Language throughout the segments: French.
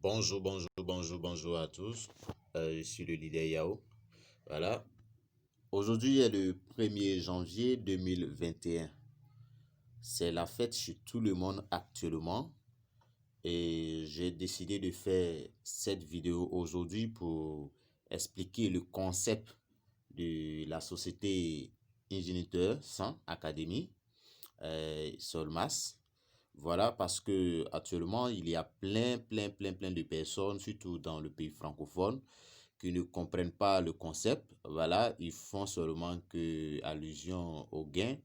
Bonjour à tous. Je suis le leader Yao. Voilà. Aujourd'hui est le 1er janvier 2021. C'est la fête chez tout le monde actuellement. Et j'ai décidé de faire cette vidéo aujourd'hui pour expliquer le concept de la société Ingénieur 100 Academy, Solmas. Voilà, parce que actuellement, il y a plein de personnes, surtout dans le pays francophone, qui ne comprennent pas le concept. Voilà, ils font seulement que allusion au gain.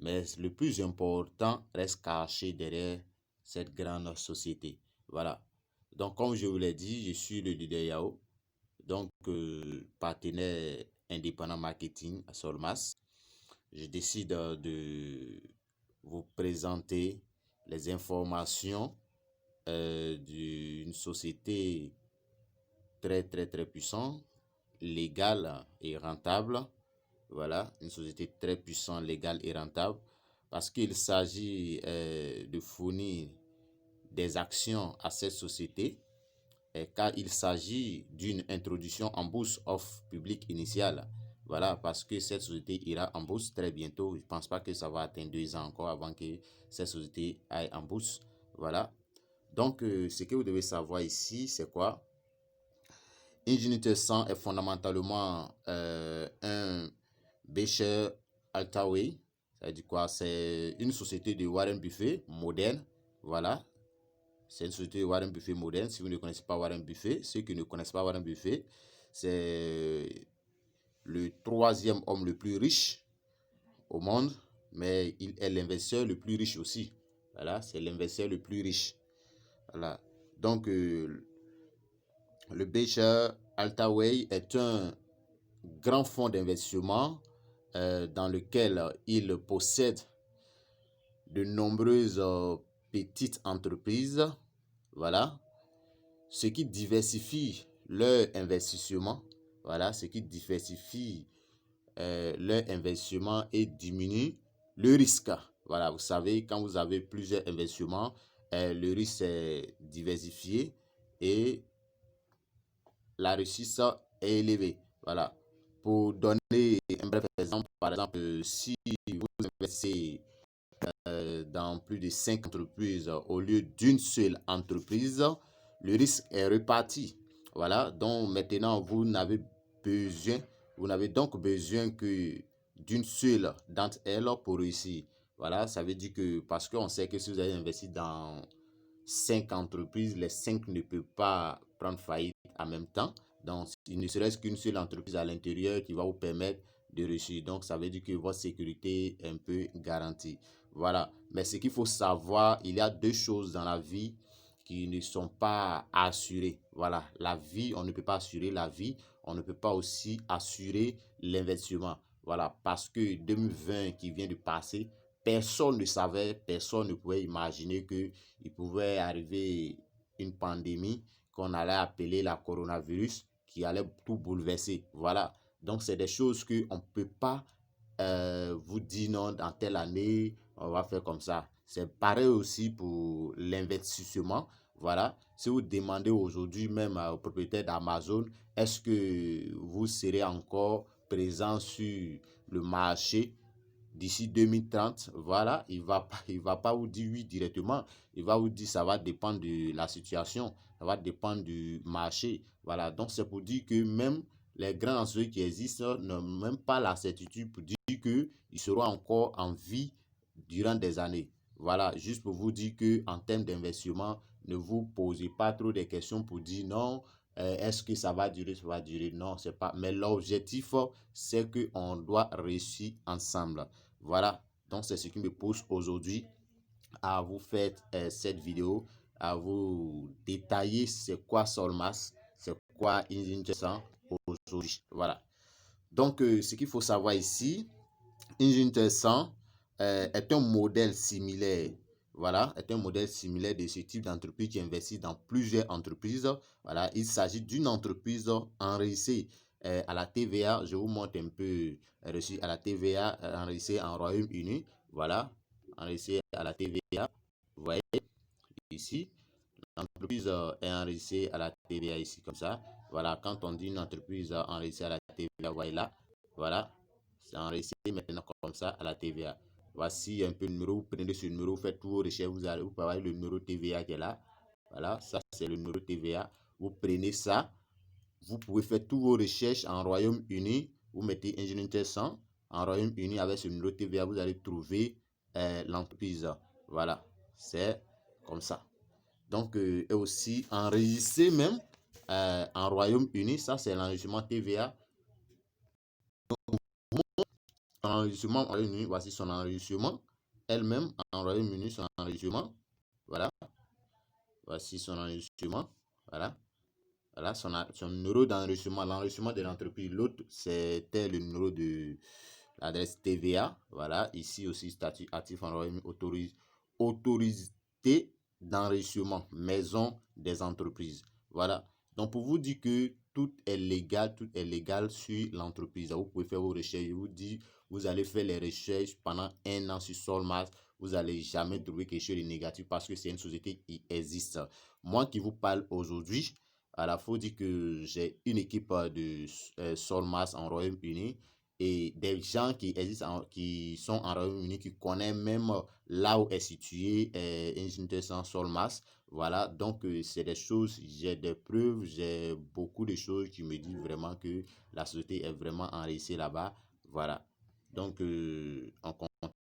Mais le plus important reste caché derrière cette grande société. Voilà. Donc, comme je vous l'ai dit, je suis le leader Yao, donc partenaire indépendant marketing à Solmas. Je décide de vous présenter les informations d'une société très puissante, légale et rentable. Voilà, une société très puissante, légale et rentable, parce qu'il s'agit de fournir des actions à cette société, car il s'agit d'une introduction en bourse offre publique initiale. Voilà, parce que cette société ira en bourse très bientôt. Je ne pense pas que ça va atteindre 2 ans encore avant que cette société aille en bourse. Voilà. Donc, ce que vous devez savoir ici, c'est quoi? Ingénieur 100 est fondamentalement un Berkshire Hathaway. Ça veut dire quoi? C'est une société de Warren Buffett moderne. Voilà. C'est une société de Warren Buffett moderne. Si vous ne connaissez pas Warren Buffett, ceux qui ne connaissent pas Warren Buffett, c'est le 3e homme le plus riche au monde, mais il est l'investisseur le plus riche aussi. Voilà, c'est l'investisseur le plus riche. Voilà. Donc, le Berkshire Hathaway est un grand fonds d'investissement dans lequel il possède de nombreuses petites entreprises. Voilà. Ce qui diversifie leur investissement. Voilà, ce qui diversifie leur investissement et diminue le risque. Voilà, vous savez, quand vous avez plusieurs investissements, le risque est diversifié et la réussite est élevée. Voilà. Pour donner un bref exemple, par exemple, si vous investissez dans plus de 5 entreprises au lieu d'une seule entreprise, le risque est reparti. Voilà. Donc maintenant, vous n'avez donc besoin que d'une seule d'entre elles pour réussir. Voilà. Ça veut dire que, parce qu'on sait que si vous avez investi dans 5 entreprises, les 5 ne peuvent pas prendre faillite en même temps. Donc, il ne serait-ce qu'une seule entreprise à l'intérieur qui va vous permettre de réussir. Donc, ça veut dire que votre sécurité est un peu garantie. Voilà. Mais ce qu'il faut savoir, il y a 2 choses dans la vie qui ne sont pas assurées. Voilà. La vie, on ne peut pas assurer la vie. On ne peut pas aussi assurer l'investissement. Voilà. Parce que 2020 qui vient de passer, personne ne savait, personne ne pouvait imaginer qu'il pouvait arriver une pandémie qu'on allait appeler la coronavirus qui allait tout bouleverser. Voilà. Donc, c'est des choses qu'on ne peut pas vous dire non, dans telle année, on va faire comme ça. C'est pareil aussi pour l'investissement. Voilà. Si vous demandez aujourd'hui même au propriétaire d'Amazon, est-ce que vous serez encore présent sur le marché d'ici 2030, voilà, il va pas vous dire oui directement. Il va vous dire ça va dépendre de la situation, ça va dépendre du marché. Voilà, donc c'est pour dire que même les grands entreprises qui existent n'ont même pas la certitude pour dire qu'ils seront encore en vie durant des années. Voilà, juste pour vous dire que en termes d'investissement, ne vous posez pas trop de questions pour dire non, est-ce que ça va durer, ça va durer. Non, c'est pas. Mais l'objectif, c'est qu'on doit réussir ensemble. Voilà, donc c'est ce qui me pousse aujourd'hui à vous faire cette vidéo, à vous détailler c'est quoi Solmas, c'est quoi Ingénieur 100 aujourd'hui. Voilà, donc ce qu'il faut savoir ici, Ingénieur 100 est un modèle similaire. Voilà, est un modèle similaire de ce type d'entreprise qui investit dans plusieurs entreprises. Voilà, il s'agit d'une entreprise enregistrée à la TVA. Je vous montre un peu reçu à la TVA enregistrée en Royaume-Uni. Voilà, enregistrée à la TVA. Vous voyez ici, l'entreprise est enregistrée à la TVA ici, comme ça. Voilà, quand on dit une entreprise enregistrée à la TVA, voyez là, voilà, c'est enregistré maintenant comme ça à la TVA. Voici un peu le numéro, vous prenez ce numéro, vous faites tous vos recherches, vous pouvez avoir le numéro TVA qui est là. Voilà, ça c'est le numéro TVA. Vous prenez ça, vous pouvez faire tous vos recherches en Royaume-Uni, vous mettez ingénieur 100 en Royaume-Uni avec ce numéro TVA, vous allez trouver l'entreprise. Voilà, c'est comme ça. Donc, et aussi enregistré même en Royaume-Uni, ça c'est l'enregistrement TVA. Son enregistrement en Royaume-Uni, voici son enregistrement. Elle-même en Royaume-Uni, son enregistrement. Voilà, voici son enregistrement. Voilà. Voilà son numéro d'enregistrement, l'enregistrement de l'entreprise. L'autre, c'était le numéro de l'adresse TVA. Voilà, ici aussi, statut actif en Royaume-Uni, autorisé d'enregistrement, maison des entreprises. Voilà, donc pour vous dire que tout est légal sur l'entreprise. Vous pouvez faire vos recherches. Je vous dis, vous allez faire les recherches pendant 1 an sur Solmas. Vous n'allez jamais trouver quelque chose de négatif parce que c'est une société qui existe. Moi qui vous parle aujourd'hui, il faut dire que j'ai une équipe de Solmas en Royaume-Uni et des gens qui existent, qui sont en Royaume-Uni, qui connaissent même là où est situé Ingénieur sans Solmas. Voilà, donc c'est des choses, j'ai des preuves, j'ai beaucoup de choses qui me disent vraiment que la société est vraiment enregistrée là-bas. Voilà, donc on continue.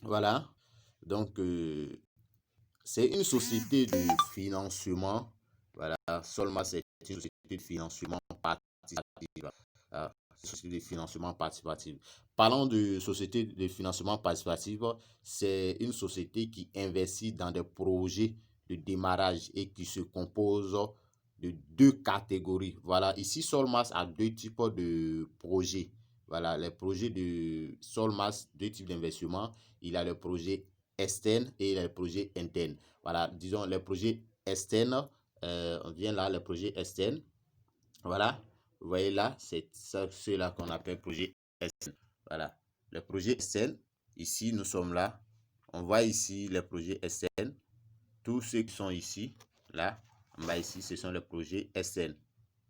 Voilà, donc c'est une société de financement. Voilà, Solma, c'est une société de financement participatif. Société de financement participatif. Parlons de société de financement participatif, c'est une société qui investit dans des projets de démarrage et qui se compose de 2 catégories. Voilà, ici Solmas a 2 types de projets. Voilà, les projets de Solmas, 2 types d'investissement. Il a le projet externe et les projets internes. Voilà, disons les projets externes, on vient là, les projets externes. Voilà, vous voyez là, c'est ceux-là qu'on appelle projet externe. Voilà, les projets externes, ici nous sommes là, on voit ici les projets externes, tous ceux qui sont ici, là, en bas ici, ce sont les projets externes.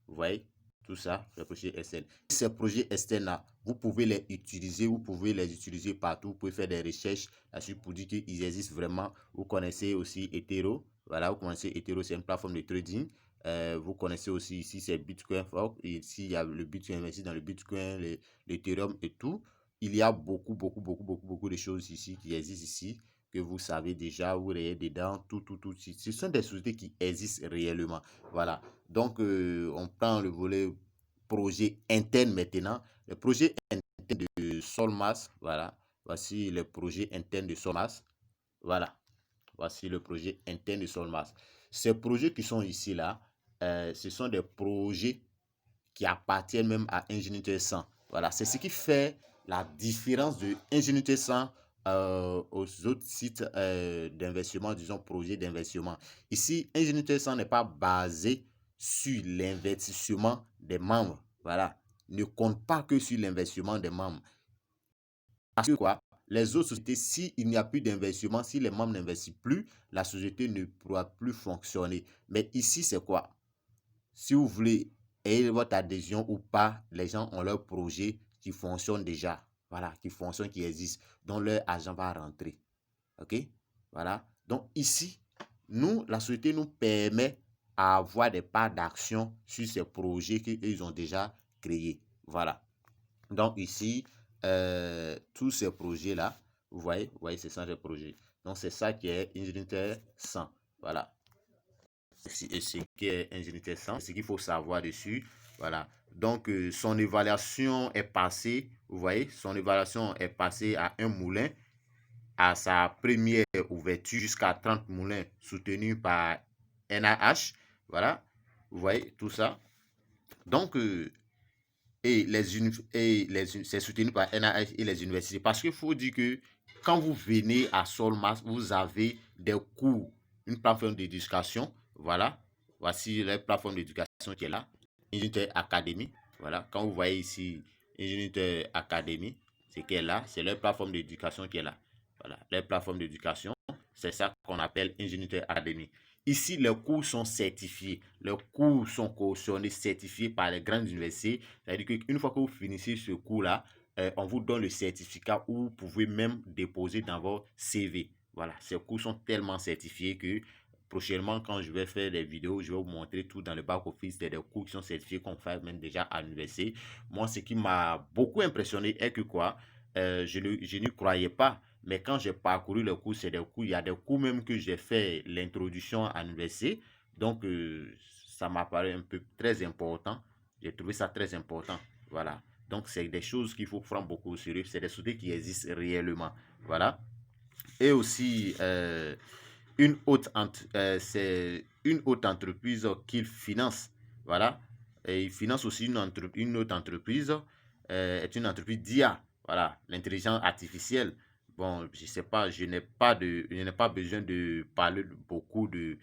Vous voyez, tout ça, les projets externes. Ces projets externes-là, vous pouvez les utiliser partout. Vous pouvez faire des recherches là-dessus pour dire qu'ils existent vraiment. Vous connaissez aussi Ethereum. Voilà, vous connaissez Ethereum, c'est une plateforme de trading. Vous connaissez aussi ici, c'est Bitcoin. Ici, il y a le Bitcoin, investi dans le Bitcoin, l'Ethereum et tout. Il y a beaucoup de choses ici qui existent ici, que vous savez déjà, vous voyez dedans, tout. Ce sont des sociétés qui existent réellement. Voilà. Donc, on prend le volet projet interne maintenant. Le projet interne de Solmas, voilà. Voici le projet interne de Solmas. Voilà. Voici le projet interne de Solmas. Ces projets qui sont ici, là, ce sont des projets qui appartiennent même à Ingénieur 100. Voilà, c'est ce qui fait la différence de Ingénieur 100 aux autres sites d'investissement, disons projets d'investissement. Ici, Ingénieur 100 n'est pas basé sur l'investissement des membres. Voilà, ne compte pas que sur l'investissement des membres. Parce que quoi? Les autres sociétés, s'il n'y a plus d'investissement, si les membres n'investissent plus, la société ne pourra plus fonctionner. Mais ici, c'est quoi? Si vous voulez ayez votre adhésion ou pas, les gens ont leur projet qui fonctionne déjà. Voilà, qui fonctionne, qui existe, dont leur argent va rentrer. OK? Voilà. Donc ici, nous, la société nous permet d'avoir des parts d'action sur ces projets qu'ils ont déjà créés. Voilà. Donc ici, tous ces projets-là, vous voyez, c'est ça les projets. Donc c'est ça qui est Ingénieur 100. Voilà. Et ce qui est Ingénieur 100, ce qu'il faut savoir dessus. Voilà. Donc son évaluation est passée, vous voyez, son évaluation est passée à un moulin à sa première ouverture jusqu'à 30 moulins soutenus par NIH. Voilà. Vous voyez tout ça. Donc, c'est soutenu par NIH et les universités. Parce qu'il faut dire que quand vous venez à Solmas, vous avez des cours, une plateforme d'éducation. Voilà. Voici la plateforme d'éducation qui est là. Ingénieur Academy. Voilà. Quand vous voyez ici Ingénieur Academy, c'est qui est là. C'est leur plateforme d'éducation qui est là. Voilà. Leur plateforme d'éducation. C'est ça qu'on appelle ingénierie académique. Ici, les cours sont certifiés. Les cours sont cautionnés, certifiés par les grandes universités. C'est-à-dire qu'une fois que vous finissez ce cours-là, on vous donne le certificat où vous pouvez même déposer dans votre CV. Voilà, ces cours sont tellement certifiés que prochainement, quand je vais faire des vidéos, je vais vous montrer tout dans le back-office. C'est des cours qui sont certifiés qu'on fait même déjà à l'université. Moi, ce qui m'a beaucoup impressionné est que quoi, je n'y croyais pas. Mais quand j'ai parcouru le cours, c'est des cours, il y a des cours même que j'ai fait l'introduction à l'université. Donc, ça m'a paru un peu très important. J'ai trouvé ça très important. Voilà. Donc, c'est des choses qu'il faut prendre beaucoup au sérieux. C'est des sociétés qui existent réellement. Voilà. Et aussi, c'est une autre entreprise qu'il finance. Voilà. Et il finance aussi une autre entreprise, est une entreprise d'IA. Voilà, l'intelligence artificielle. Bon, je sais pas, je n'ai pas besoin de parler beaucoup de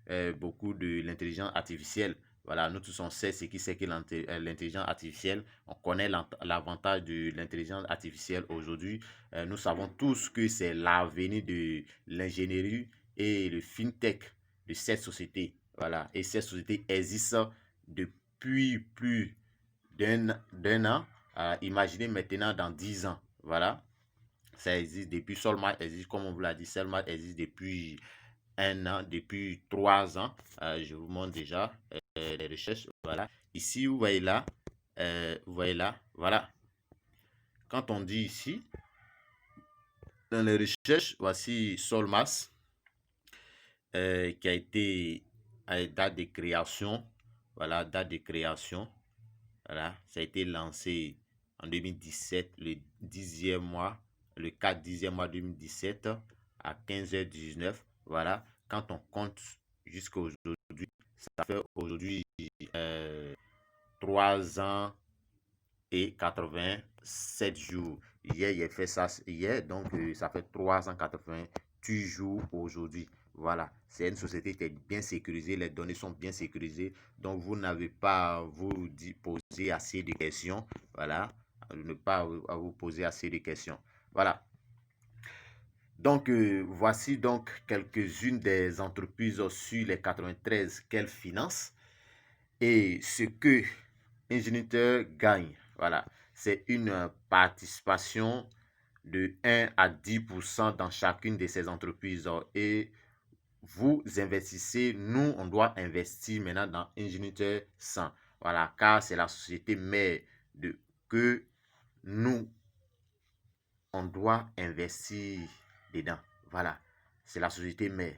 l'intelligence artificielle. Voilà, nous tous on sait ce qui c'est que l'intelligence artificielle. On connaît l'avantage de l'intelligence artificielle aujourd'hui. Nous savons tous que c'est l'avenir de l'ingénierie et le fintech de cette société. Voilà, et cette société existe depuis plus d'un an. Imaginez maintenant dans 10 ans. Voilà, ça existe depuis Solmar existe, comme on vous l'a dit, Solmar existe depuis un an, depuis 3 ans. Je vous montre déjà les recherches. Voilà. Ici, vous voyez là, voilà. Quand on dit ici, dans les recherches, voici Solmas, qui a été à date de création. Voilà, date de création. Voilà, ça a été lancé en 2017, le 10e mois, le 4-10e mois 2017 à 15h19. Voilà, quand on compte jusqu'à aujourd'hui, ça fait aujourd'hui 3 ans et 87 jours. Hier, il a fait ça hier, donc ça fait 388 jours aujourd'hui. Voilà, c'est une société qui est bien sécurisée, les données sont bien sécurisées, donc vous n'avez pas à vous poser assez de questions. Voilà, ne pas à vous poser assez de questions. Voilà. Donc, voici donc quelques-unes des entreprises sur les 93 qu'elles financent et ce que Ingénieur gagne. Voilà, c'est une participation de 1 à 10% dans chacune de ces entreprises. Et vous investissez, nous, on doit investir maintenant dans Ingénieur 100. Voilà, car c'est la société mère que nous, on doit investir dedans. Voilà, c'est la société mère.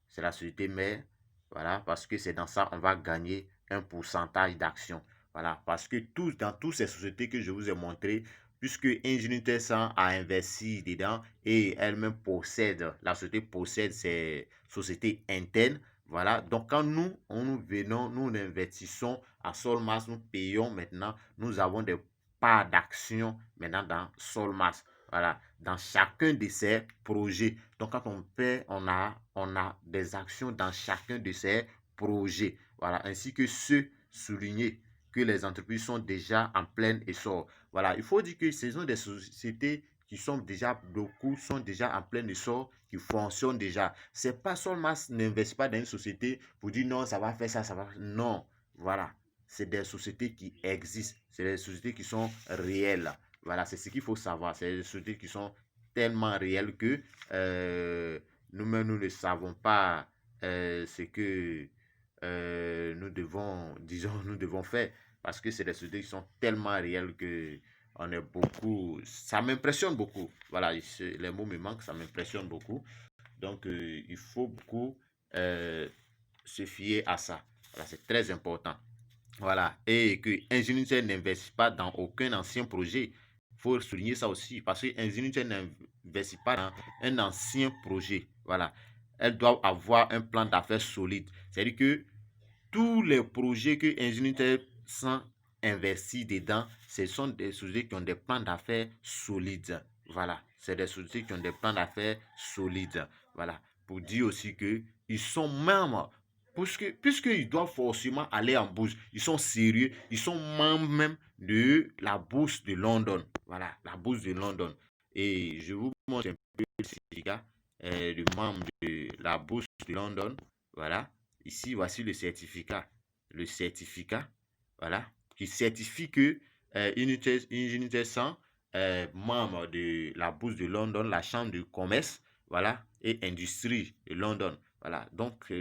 C'est la société mère. Voilà, parce que c'est dans ça on va gagner un pourcentage d'action. Voilà, parce que dans toutes ces sociétés que je vous ai montré, puisque Ingenuity 100 a investi dedans et elle-même possède, la société possède ces sociétés internes. Voilà, donc quand nous venons, nous investissons à Solmas, nous payons maintenant, nous avons des parts d'action maintenant dans Solmas. Voilà, dans chacun de ces projets. Donc, quand on paie, on a des actions dans chacun de ces projets. Voilà, ainsi que ceux soulignés que les entreprises sont déjà en plein essor. Voilà, il faut dire que ce sont des sociétés qui sont déjà, beaucoup sont déjà en plein essor, qui fonctionnent déjà. C'est pas seulement n'investit pas dans une société pour dire non, ça va faire ça, ça va. Non, voilà, c'est des sociétés qui existent, c'est des sociétés qui sont réelles. Voilà, c'est ce qu'il faut savoir. C'est des sociétés qui sont tellement réelles que nous-mêmes, nous ne savons pas ce que nous devons, disons, nous devons faire. Parce que c'est des sociétés qui sont tellement réelles que on est beaucoup. Ça m'impressionne beaucoup. Voilà, les mots me manquent, ça m'impressionne beaucoup. Donc, il faut beaucoup se fier à ça. Voilà, c'est très important. Voilà, et que Ingénieur n'investit pas dans aucun ancien projet. Il faut souligner ça aussi, parce que Ingénieur n'investit pas dans un ancien projet. Voilà, elles doivent avoir un plan d'affaires solide. C'est-à-dire que tous les projets que Ingénieur investit dedans, ce sont des sociétés qui ont des plans d'affaires solides. Voilà, c'est des sociétés qui ont des plans d'affaires solides. Voilà, pour dire aussi que ils sont membres puisqu'ils doivent forcément aller en bourse, ils sont sérieux, ils sont membres même de la bourse de London. Voilà, la bourse de London. Et je vous montre un peu ces gars. de membre de la bourse de London. Voilà. Ici, voici le certificat. Le certificat, voilà, qui certifie que Unité 100, membre de la bourse de London, la chambre de commerce, voilà, et industrie de London. Voilà. Donc,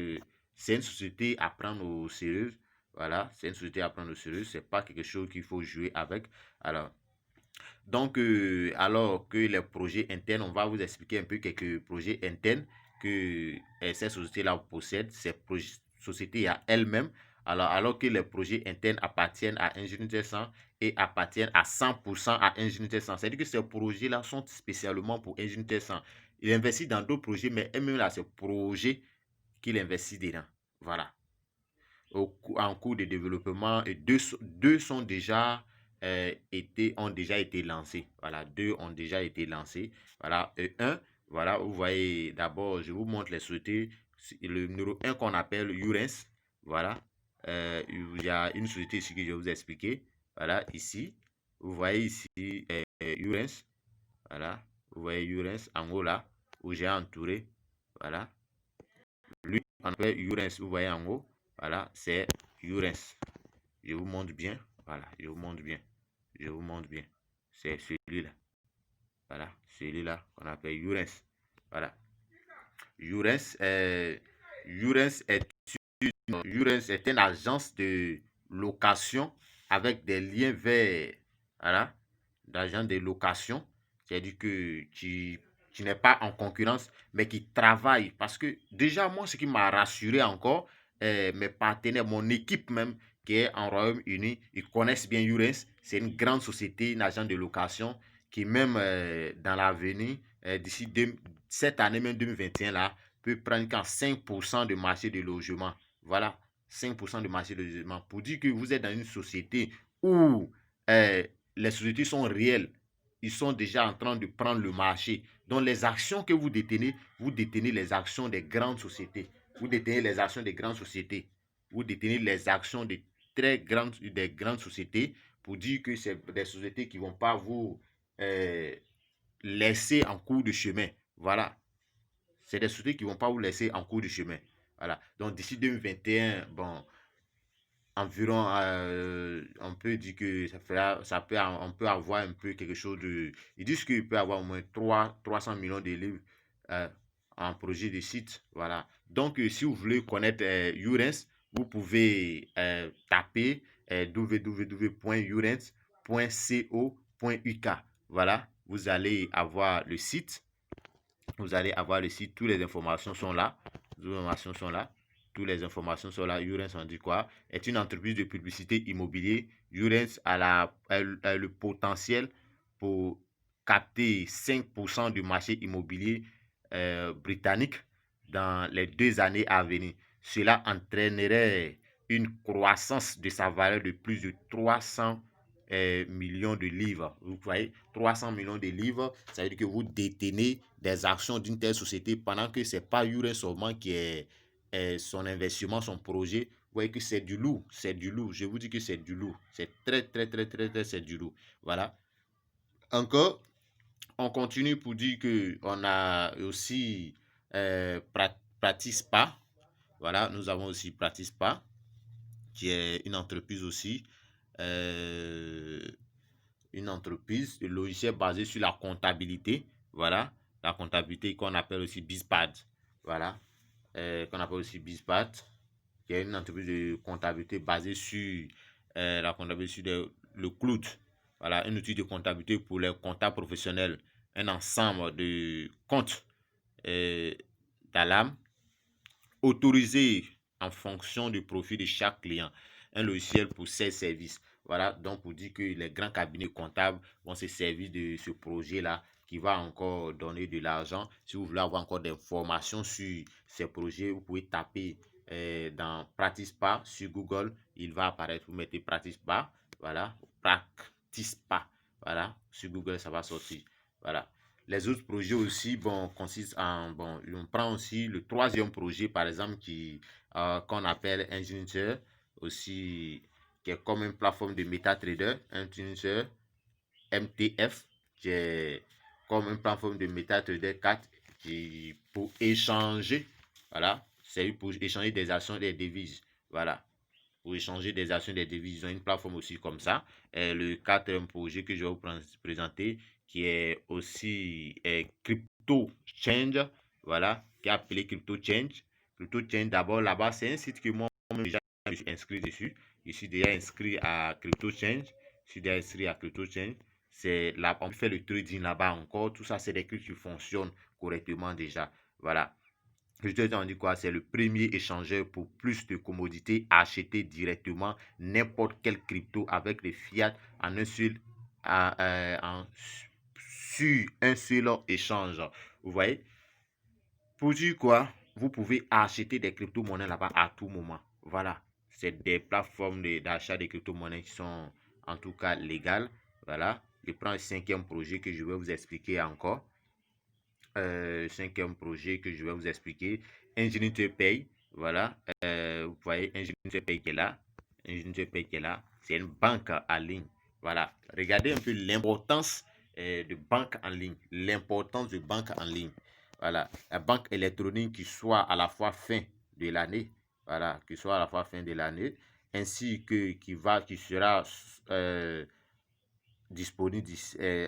c'est une société à prendre au sérieux. Voilà, c'est une société à prendre au sérieux. C'est pas quelque chose qu'il faut jouer avec. Alors, donc, alors que les projets internes, on va vous expliquer un peu quelques projets internes que ces sociétés-là possèdent, ces sociétés à elles-mêmes. Alors que les projets internes appartiennent à Ingénierie 100 et appartiennent à 100% à Ingénierie 100. C'est-à-dire que ces projets-là sont spécialement pour Ingénierie 100. Il investit dans d'autres projets, mais même là, c'est projets qu'il investit dedans. Voilà. En cours de développement et deux sont déjà ont déjà été lancés. Voilà, deux ont déjà été lancés. Voilà, et un, voilà, vous voyez, d'abord, je vous montre les sociétés. Le numéro 1 qu'on appelle Urens. Voilà, il y a une société ici que je vais vous expliquer. Voilà, ici, vous voyez ici Urens. Voilà, vous voyez Urens en haut là, où j'ai entouré. Voilà, lui, on appelle Urens, vous voyez en haut. Voilà, c'est Urens. Je vous montre bien. Voilà, je vous montre bien. Je vous montre bien. C'est celui-là. Voilà, celui-là qu'on appelle Urens. Voilà. Urens, Urens est Urens est une agence de location avec des liens vers, voilà, d'agents de location. C'est-à-dire que tu n'es pas en concurrence, mais qui travaille. Parce que déjà, moi, ce qui m'a rassuré encore, mes partenaires, mon équipe même, qui est en Royaume-Uni, ils connaissent bien Urens. C'est une grande société, une agence de location qui même dans l'avenir, d'ici cette année même 2021, là, peut prendre qu'en 5% de marché de logement. Voilà, 5% de marché de logement. Pour dire que vous êtes dans une société où les sociétés sont réelles, ils sont déjà en train de prendre le marché. Donc les actions que vous détenez les actions des grandes sociétés. Vous détenez les actions des grandes sociétés. Vous détenez les actions des des grandes sociétés pour dire que c'est des sociétés qui ne vont pas vous laisser en cours de chemin. Voilà. C'est des sociétés qui ne vont pas vous laisser en cours de chemin. Voilà. Donc d'ici 2021, bon, environ, on peut dire que on peut avoir un peu quelque chose de. Ils disent qu'il peut avoir au moins 300 millions de livres en projet de site. Voilà. Donc, si vous voulez connaître Urens, vous pouvez taper www.urens.co.uk. Voilà. Vous allez avoir le site. Vous allez avoir le site. Toutes les informations sont là. Les informations sont là. Toutes les informations sont là. Urens en dit quoi? Est une entreprise de publicité immobilier. Urens a le potentiel pour capter 5% du marché immobilier britannique dans les 2 années à venir. Cela entraînerait une croissance de sa valeur de plus de 300 millions de livres. Vous voyez, 300 millions de livres, ça veut dire que vous détenez des actions d'une telle société pendant que ce n'est pas Urens seulement qui est son investissement, son projet. Vous voyez que c'est du lourd, c'est du lourd. Je vous dis que c'est du lourd. C'est très, c'est du lourd. Voilà. Encore, on continue pour dire que on a aussi Pratispa. Voilà, nous avons aussi Pratispa, qui est une entreprise aussi. Une entreprise de logiciel basé sur la comptabilité. Voilà, la comptabilité qu'on appelle aussi BizPad. Voilà, qu'on appelle aussi BizPad, qui est une entreprise de comptabilité basée sur la comptabilité sur le cloud. Voilà, un outil de comptabilité pour les comptables professionnels. Un ensemble de comptes d'alarme autorisé en fonction du profil de chaque client. Un logiciel pour ses services. Voilà, donc pour dire que les grands cabinets comptables vont se servir de ce projet-là qui va encore donner de l'argent. Si vous voulez avoir encore des informations sur ces projets, vous pouvez taper dans Pratispa sur Google. Il va apparaître, vous mettez Pratispa, voilà, Pratispa, voilà, sur Google ça va sortir. Voilà. Les autres projets aussi, bon, consistent en, bon, on prend aussi le troisième projet, par exemple, qu'on appelle Ingenieur, aussi, qui est comme une plateforme de MetaTrader, Ingenieur MTF, qui est comme une plateforme de MetaTrader 4, Et pour échanger, voilà, c'est pour échanger des actions et des devises. Voilà, pour échanger des actions et des devises. Ils ont une plateforme aussi comme ça. Et le quatrième projet que je vais vous présenter, qui est aussi Crypto Change, voilà, qui est appelé Crypto Change. Crypto Change, d'abord, là-bas, c'est un site que moi, déjà, je suis inscrit dessus. Je suis déjà inscrit à Crypto Change. Je suis déjà inscrit à Crypto Change. C'est là, on fait le trading là-bas encore. Tout ça, c'est des trucs qui fonctionnent correctement déjà. Voilà. Je te dis quoi? C'est le premier échangeur pour plus de commodités. Acheter directement n'importe quel crypto avec les fiat en un seul, sur un seul échange. Vous voyez? Pour dire quoi? Vous pouvez acheter des crypto-monnaies là-bas à tout moment. Voilà. C'est des plateformes d'achat de crypto-monnaies qui sont en tout cas légales. Voilà. Je prends le cinquième projet que je vais vous expliquer encore. Cinquième projet que je vais vous expliquer. Ingénieté Pay. Voilà. Vous voyez Ingénieté Pay qui est là. Ingénieté Pay qui est là. C'est une banque en ligne. Voilà. Regardez un peu l'importance de banque en ligne. L'importance de banque en ligne. Voilà. La banque électronique qui soit à la fois fin de l'année. Voilà. Qui soit à la fois fin de l'année. Ainsi que qui sera disponible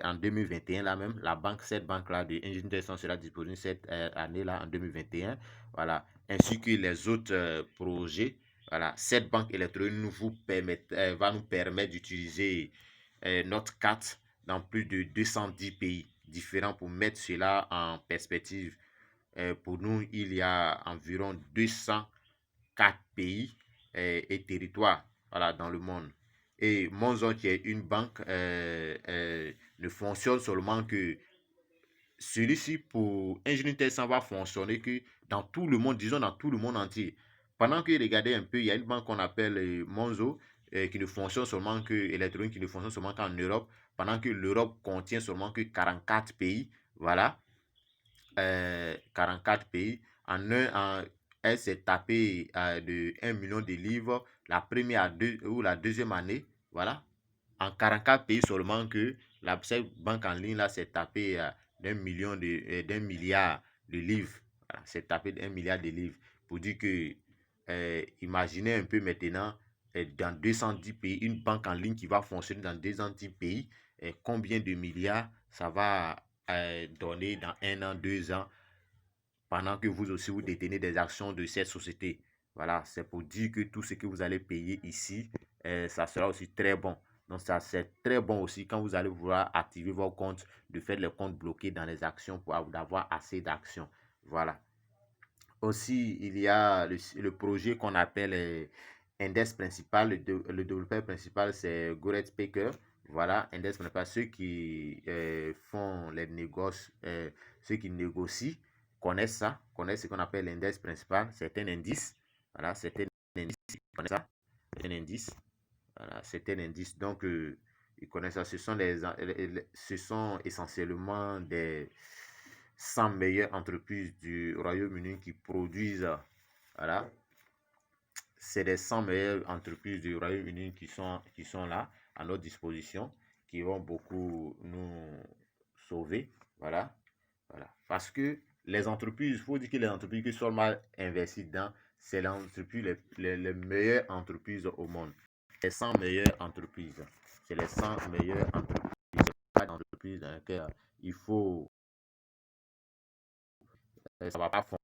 en 2021 là même. Cette banque là de Ingénierie sera disponible cette année là en 2021. Voilà. Ainsi que les autres projets. Voilà. Cette banque électronique va nous permettre d'utiliser notre carte dans plus de 210 pays différents pour mettre cela en perspective. Pour nous, il y a environ 204 pays et territoires, voilà, dans le monde. Et Monzo, qui est une banque, ne fonctionne seulement que celui-ci pour Ingénierie Tessin va fonctionner que dans tout le monde, disons dans tout le monde entier. Pendant que regardez un peu, il y a une banque qu'on appelle Monzo qui ne fonctionne seulement que électronique, qui ne fonctionne seulement qu'en Europe, pendant que l'Europe contient seulement que 44 pays. Voilà. 44 pays. Elle s'est tapée de 1 million de livres la première ou la deuxième année. Voilà. En 44 pays seulement que cette banque en ligne là s'est tapée d'un milliard de livres. Voilà, s'est tapé d'un milliard de livres. Pour dire que, imaginez un peu maintenant, dans 210 pays, une banque en ligne qui va fonctionner dans 210 pays, combien de milliards ça va donner dans 1 an, 2 ans, pendant que vous aussi vous détenez des actions de cette société. Voilà, c'est pour dire que tout ce que vous allez payer ici, ça sera aussi très bon. Donc ça c'est très bon aussi quand vous allez vouloir activer vos comptes, de faire les comptes bloqués dans les actions pour avoir assez d'actions. Voilà. Aussi, il y a le projet qu'on appelle Index principal. Le développeur principal, c'est Goret Baker. Voilà, Index principal, ceux qui font les négoces, ceux qui négocient, connaissent ça, connaissent ce qu'on appelle l'index principal. C'est un indice. Voilà, c'est un indice. Ils connaissent ça. C'est un indice. Voilà, c'est un indice. Donc, ils connaissent ça. Ce sont essentiellement des 100 meilleures entreprises du Royaume-Uni qui produisent. Voilà. C'est les 100 meilleures entreprises du Royaume-Uni qui sont là, à notre disposition, qui vont beaucoup nous sauver. Voilà. Voilà. Parce que les entreprises, il faut dire que les entreprises qui sont mal investies dedans, c'est les meilleures entreprises au monde. Les 100 meilleures entreprises. C'est les 100 meilleures entreprises. C'est pas d'entreprise dans laquelle il faut. Ça ne va pas fonctionner.